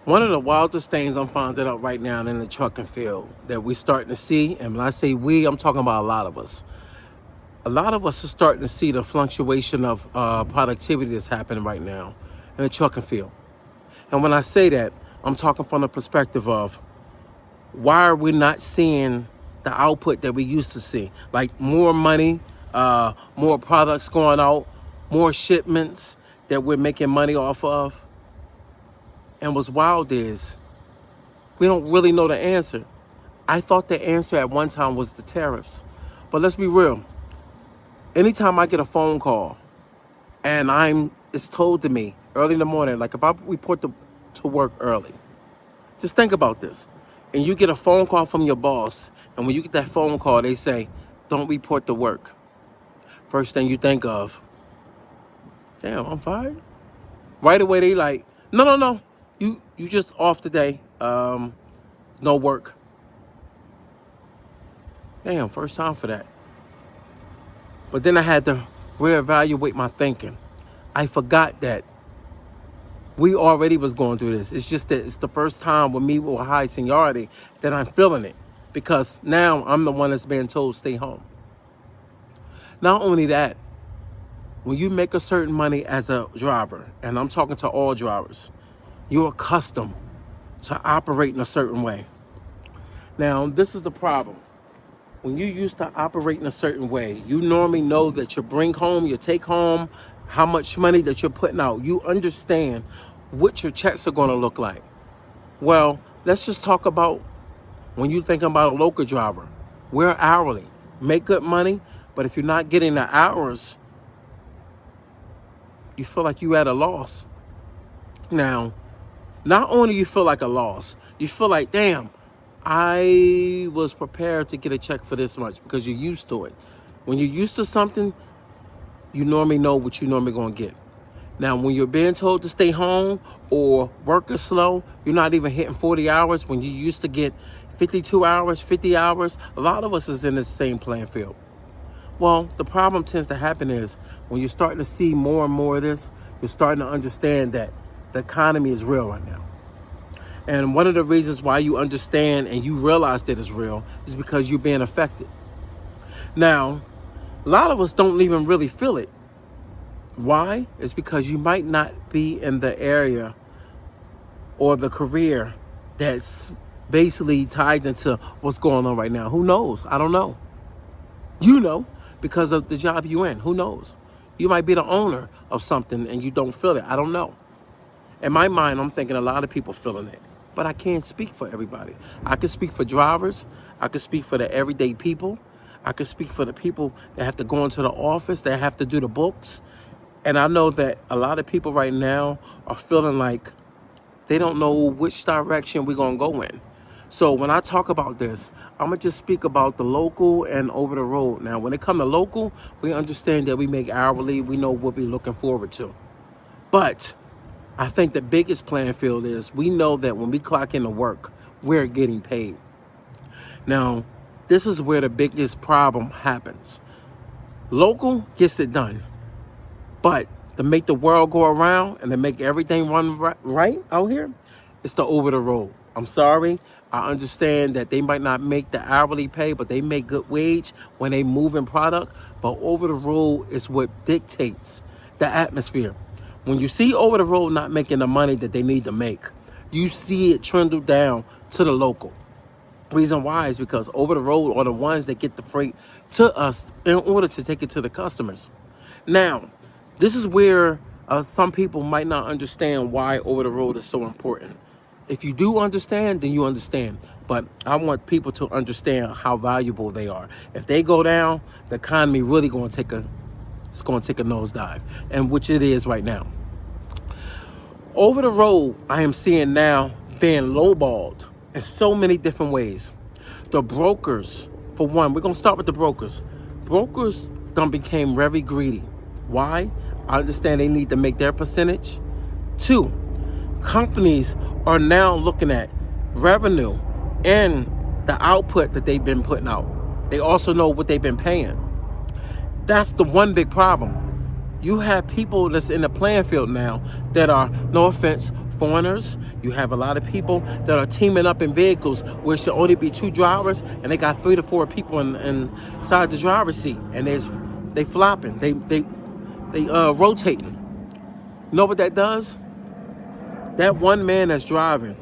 One of the wildest things I'm finding out right now in the trucking field that we're starting to see, and when I say we, I'm talking about a lot of us. A lot of us are starting to see the fluctuation of productivity that's happening right now in the trucking field. And when I say that, I'm talking from the perspective of why are we not seeing the output that we used to see? Like more money, more products going out, more shipments that we're making money off of. And what's wild is we don't really know the answer. I thought the answer at one time was the tariffs. But let's be real. Anytime I get a phone call and it's told to me early in the morning, like if I report to work early, just think about this. And you get a phone call from your boss, and when you get that phone call, they say, don't report to work. First thing you think of, damn, I'm fired? Right away, they like, no. You just off today. No work. Damn, first time for that. But then I had to reevaluate my thinking. I forgot that we already was going through this. It's just that it's the first time with me with high seniority that I'm feeling it. Because now I'm the one that's being told stay home. Not only that, when you make a certain money as a driver, and I'm talking to all drivers, you're accustomed to operating a certain way. Now, this is the problem. When you used to operate in a certain way, you normally know that you bring home, you take home, how much money that you're putting out. You understand what your checks are going to look like. Well, let's just talk about when you're thinking about a local driver. We're hourly, make good money, but if you're not getting the hours, you feel like you at a loss. Now, not only you feel like a loss, you feel like, damn, I was prepared to get a check for this much because you're used to it. When you're used to something, you normally know what you're normally going to get. Now, when you're being told to stay home or work is slow, you're not even hitting 40 hours. When you used to get 52 hours, 50 hours, a lot of us is in the same playing field. Well, the problem tends to happen is when you're starting to see more and more of this, you're starting to understand that the economy is real right now. And one of the reasons why you understand and you realize that it's real is because you're being affected. Now, a lot of us don't even really feel it. Why? It's because you might not be in the area or the career that's basically tied into what's going on right now. Who knows? I don't know. You know, because of the job you're in. Who knows? You might be the owner of something and you don't feel it. I don't know. In my mind, I'm thinking a lot of people feeling it. But I can't speak for everybody. I can speak for drivers. I can speak for the everyday people. I can speak for the people that have to go into the office, that have to do the books. And I know that a lot of people right now are feeling like they don't know which direction we're going to go in. So when I talk about this, I'm going to just speak about the local and over the road. Now, when it comes to local, we understand that we make hourly. We know what we're looking forward to. But I think the biggest playing field is we know that when we clock into work, we're getting paid. Now, this is where the biggest problem happens. Local gets it done. But to make the world go around and to make everything run right out here, it's the over the road. I'm sorry. I understand that they might not make the hourly pay, but they make good wage when they move in product. But over the road is what dictates the atmosphere. When you see over the road not making the money that they need to make, you see it trundle down to the local. Reason why is because over the road are the ones that get the freight to us in order to take it to the customers. Now, this is where some people might not understand why over the road is so important. If you do understand, then you understand. But I want people to understand how valuable they are. If they go down, the economy really going to take a nosedive, and which it is right now. Over the road, I am seeing now being lowballed in so many different ways. The brokers, for one, we're going to start with the brokers. Brokers done became very greedy. Why? I understand they need to make their percentage. Two, companies are now looking at revenue and the output that they've been putting out. They also know what they've been paying. That's the one big problem. You have people that's in the playing field now that are, no offense, foreigners. You have a lot of people that are teaming up in vehicles where it should only be 2 drivers, and they got 3 to 4 people inside the driver's seat, and they flopping, they rotating. You know what that does? That one man that's driving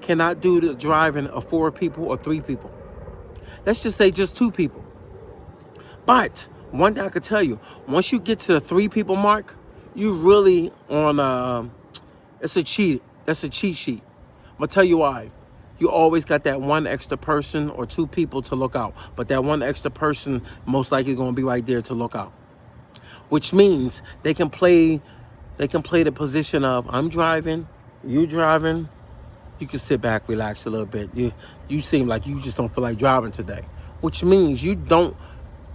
cannot do the driving of 4 people or 3 people. Let's just say just 2 people. But one thing I could tell you, once you get to the 3 people mark, you really on it's a cheat. That's a cheat sheet. I'm gonna tell you why. You always got that one extra person or 2 people to look out, but that one extra person most likely gonna be right there to look out. Which means they can play the position of I'm driving, you driving. You can sit back, relax a little bit. You seem like you just don't feel like driving today, which means you don't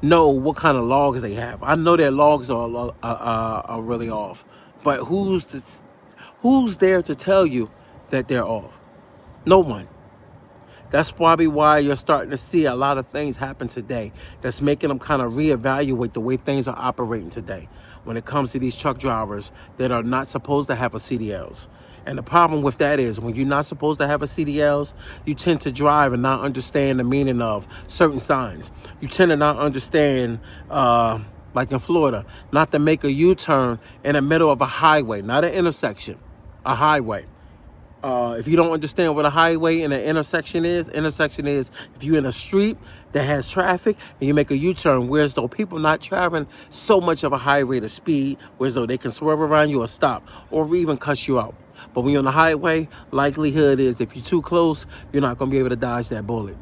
know what kind of logs they have. I know their logs are really off, but who's there to tell you that they're off? No one. That's probably why you're starting to see a lot of things happen today that's making them kind of reevaluate the way things are operating today when it comes to these truck drivers that are not supposed to have a CDLs. And the problem with that is when you're not supposed to have a CDLs, you tend to drive and not understand the meaning of certain signs. You tend to not understand, like in Florida, not to make a U-turn in the middle of a highway, not an intersection, a highway. If you don't understand what a highway and an intersection is if you're in a street that has traffic and you make a U-turn, whereas though people not traveling so much of a high rate of speed, whereas though they can swerve around you or stop or even cuss you out. But when you're on the highway, likelihood is if you're too close, you're not going to be able to dodge that bullet.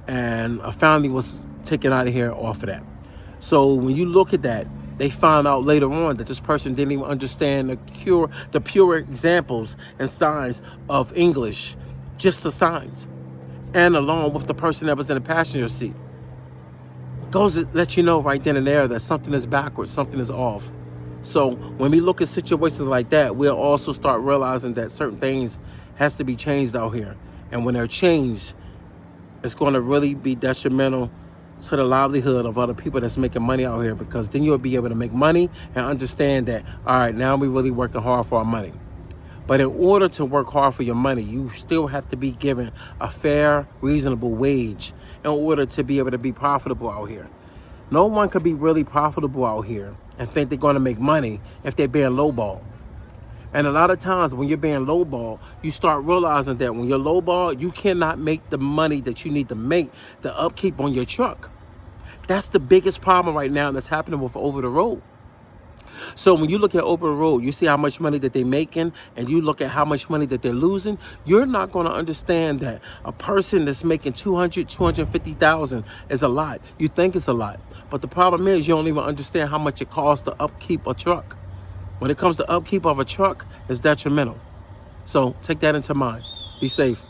And a family was taken out of here off of that. So when you look at that, they found out later on that this person didn't even understand the pure examples and signs of English, just the signs. And along with the person that was in the passenger seat. Goes to let you know right then and there that something is backwards, something is off. So when we look at situations like that, we'll also start realizing that certain things has to be changed out here. And when they're changed, it's going to really be detrimental to the livelihood of other people that's making money out here, because then you'll be able to make money and understand that, all right, now we're really working hard for our money. But in order to work hard for your money, you still have to be given a fair, reasonable wage in order to be able to be profitable out here. No one could be really profitable out here and think they're going to make money if they're being lowball. And a lot of times when you're being lowball, you start realizing that when you're lowball, you cannot make the money that you need to make the upkeep on your truck. That's the biggest problem right now that's happening with over the road. So when you look at over the road, you see how much money that they're making, and you look at how much money that they're losing. You're not going to understand that a person that's making $250,000 is a lot. You think it's a lot. But the problem is you don't even understand how much it costs to upkeep a truck. When it comes to upkeep of a truck, it's detrimental. So take that into mind. Be safe.